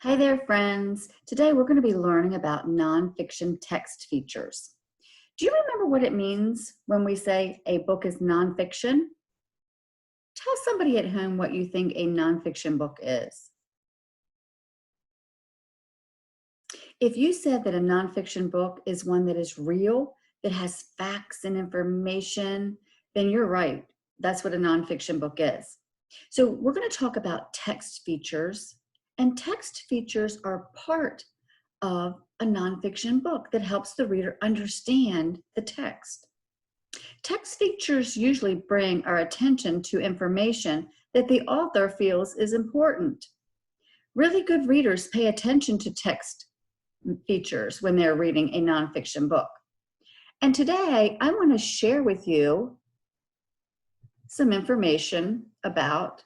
Hi there, friends. Today we're going to be learning about nonfiction text features. Do you remember what it means when we say a book is nonfiction? Tell somebody at home what you think a nonfiction book is. If you said that a nonfiction book is one that is real, that has facts and information, then you're right. That's what a nonfiction book is. So we're going to talk about text features, and text features are part of a nonfiction book that helps the reader understand the text. Text features usually bring our attention to information that the author feels is important. Really good readers pay attention to text features when they're reading a nonfiction book. And today I want to share with you some information about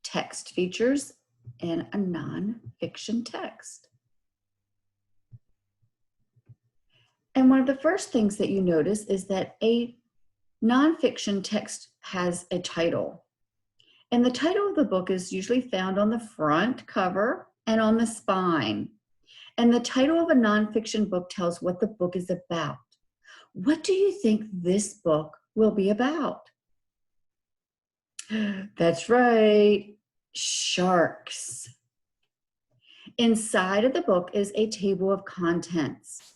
text features in a nonfiction text. And one of the first things that you notice is that a nonfiction text has a title. And the title of the book is usually found on the front cover and on the spine. And the title of a nonfiction book tells what the book is about. What do you think this book will be about? That's right, sharks. Inside of the book is a table of contents.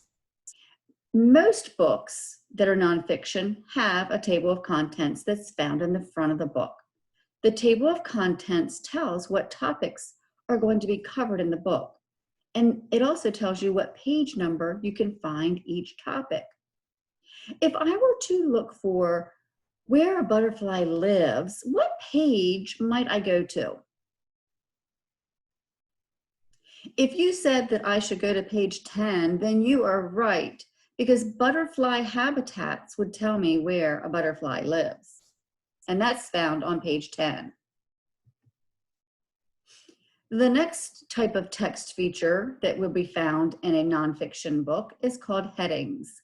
Most books that are nonfiction have a table of contents that's found in the front of the book. The table of contents tells what topics are going to be covered in the book. And it also tells you what page number you can find each topic. If I were to look for where a butterfly lives, what page might I go to? If you said that I should go to page 10, then you are right, because butterfly habitats would tell me where a butterfly lives. And that's found on page 10. The next type of text feature that will be found in a nonfiction book is called headings.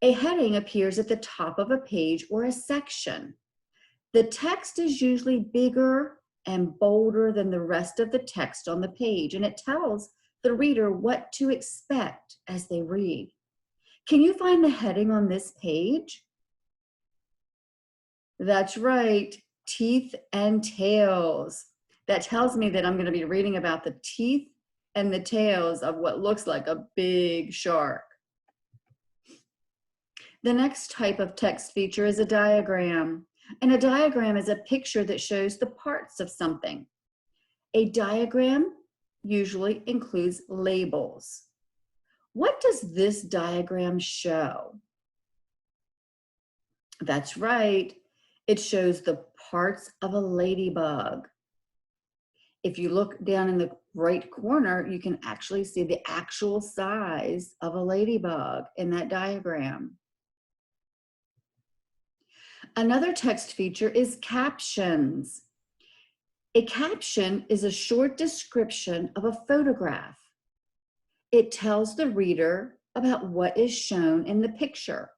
A heading appears at the top of a page or a section. The text is usually bigger and bolder than the rest of the text on the page, and it tells the reader what to expect as they read. Can you find the heading on this page? That's right, teeth and tails. That tells me that I'm going to be reading about the teeth and the tails of what looks like a big shark. The next type of text feature is a diagram. And a diagram is a picture that shows the parts of something. A diagram usually includes labels. What does this diagram show? That's right, it shows the parts of a ladybug. If you look down in the right corner, you can actually see the actual size of a ladybug in that diagram. Another text feature is captions. A caption is a short description of a photograph. It tells the reader about what is shown in the picture.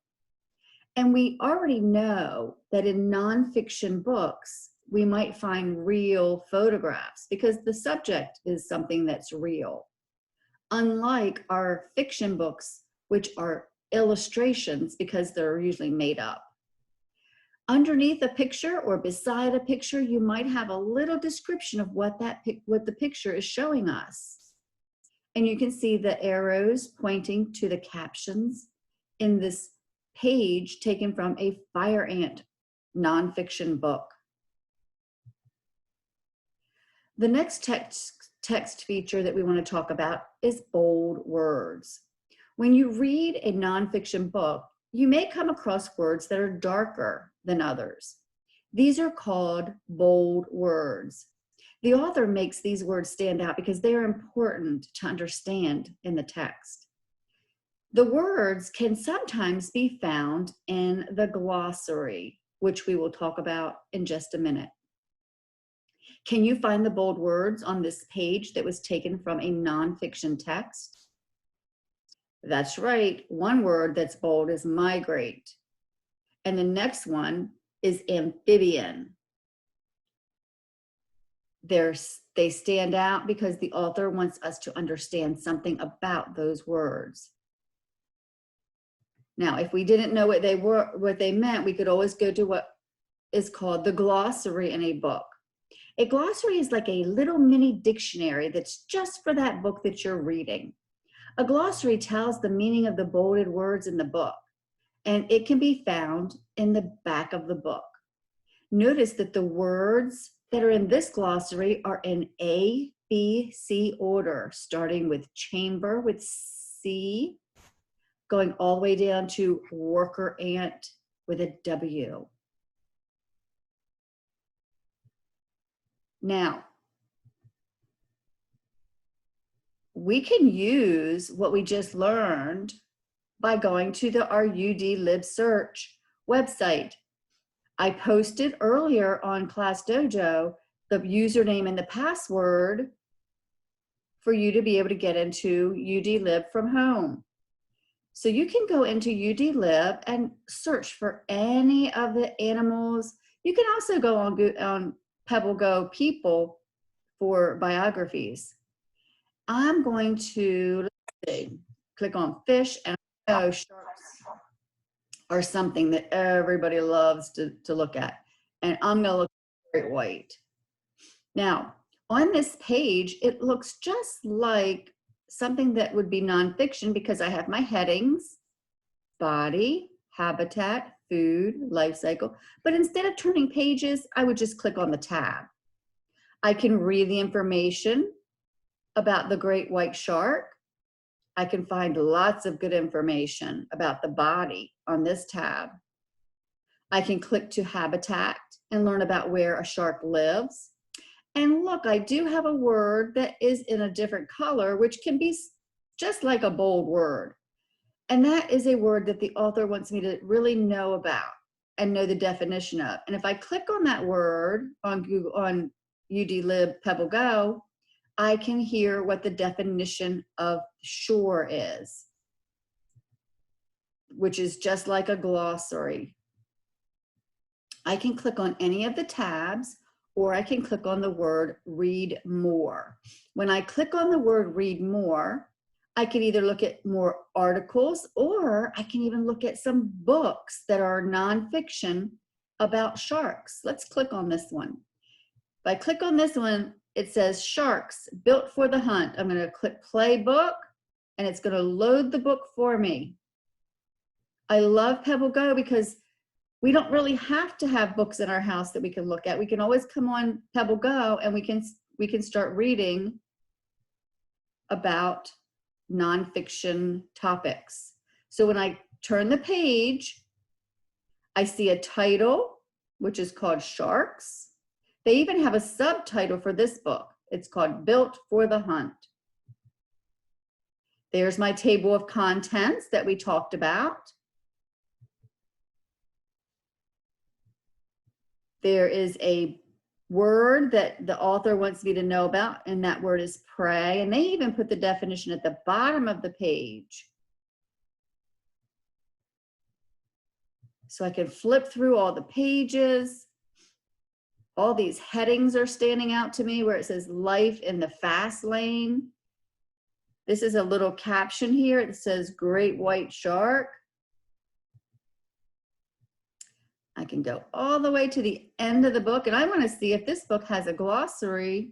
And we already know that in nonfiction books, we might find real photographs because the subject is something that's real. Unlike our fiction books, which are illustrations because they're usually made up. Underneath a picture or beside a picture, you might have a little description of what the picture is showing us. And you can see the arrows pointing to the captions in this page taken from a fire ant nonfiction book. The next text feature that we want to talk about is bold words. When you read a nonfiction book, you may come across words that are darker than others. These are called bold words. The author makes these words stand out because they are important to understand in the text. The words can sometimes be found in the glossary, which we will talk about in just a minute. Can you find the bold words on this page that was taken from a nonfiction text? That's right, one word that's bold is migrate. And the next one is amphibian. There's They stand out because the author wants us to understand something about those words. Now, if we didn't know what they meant, we could always go to what is called the glossary in a book. A glossary is like a little mini dictionary that's just for that book that you're reading. A glossary tells the meaning of the bolded words in the book, and it can be found in the back of the book. Notice that the words that are in this glossary are in A, B, C order, starting with chamber with C, going all the way down to worker ant with a W. Now, we can use what we just learned by going to our UD Lib Search website. I posted earlier on Class Dojo the username and the password for you to be able to get into UD Lib from home. So you can go into UD Lib and search for any of the animals. You can also go on PebbleGo People for biographies. I'm going to, let's see, click on fish, and I know sharks are something that everybody loves to look at. And I'm gonna look at great white. Now, on this page, it looks just like something that would be nonfiction because I have my headings: body, habitat, food, life cycle. But instead of turning pages, I would just click on the tab. I can read the information about the great white shark. I can find lots of good information about the body on this tab. I can click to habitat and learn about where a shark lives. And look, I do have a word that is in a different color, which can be just like a bold word. And that is a word that the author wants me to really know about and know the definition of. And if I click on that word on Google, on UD Lib PebbleGo, I can hear what the definition of shore is, which is just like a glossary. I can click on any of the tabs, or I can click on the word read more. When I click on the word read more, I can either look at more articles, or I can even look at some books that are nonfiction about sharks. Let's click on this one. If I click on this one, it says Sharks Built for the Hunt. I'm going to click play book, and it's going to load the book for me. I love PebbleGo because we don't really have to have books in our house that we can look at. We can always come on PebbleGo and we can start reading about nonfiction topics. So when I turn the page, I see a title, which is called Sharks. They even have a subtitle for this book. It's called Built for the Hunt. There's my table of contents that we talked about. There is a word that the author wants me to know about, and that word is prey. And they even put the definition at the bottom of the page. So I can flip through all the pages. All these headings are standing out to me where it says life in the fast lane. This is a little caption here. It says great white shark. I can go all the way to the end of the book, and I want to see if this book has a glossary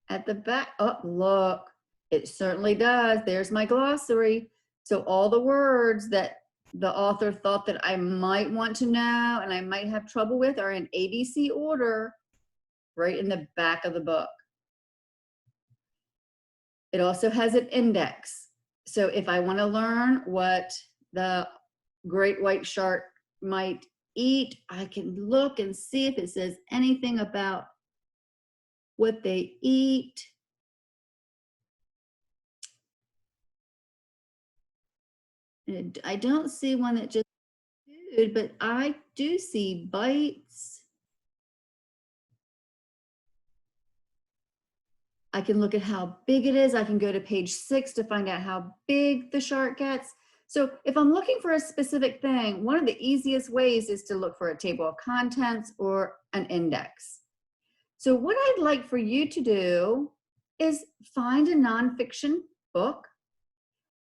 at the back. Oh, look, it certainly does. There's my glossary. So all the words that the author thought that I might want to know and I might have trouble with are in ABC order right in the back of the book. It also has an index. So if I want to learn what the great white shark might eat, I can look and see if it says anything about what they eat. And I don't see one that just food, but I do see bites. I can look at how big it is. I can go to page 6 to find out how big the shark gets. So if I'm looking for a specific thing, one of the easiest ways is to look for a table of contents or an index. So what I'd like for you to do is find a nonfiction book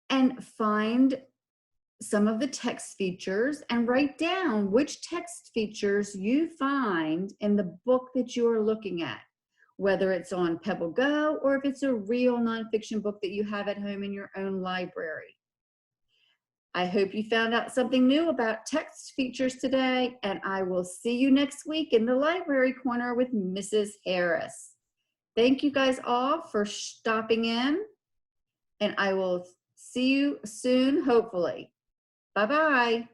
and find some of the text features and write down which text features you find in the book that you are looking at, whether it's on Pebble Go or if it's a real nonfiction book that you have at home in your own library. I hope you found out something new about text features today, and I will see you next week in the Library Corner with Mrs. Harris. Thank you guys all for stopping in, and I will see you soon, hopefully. Bye-bye.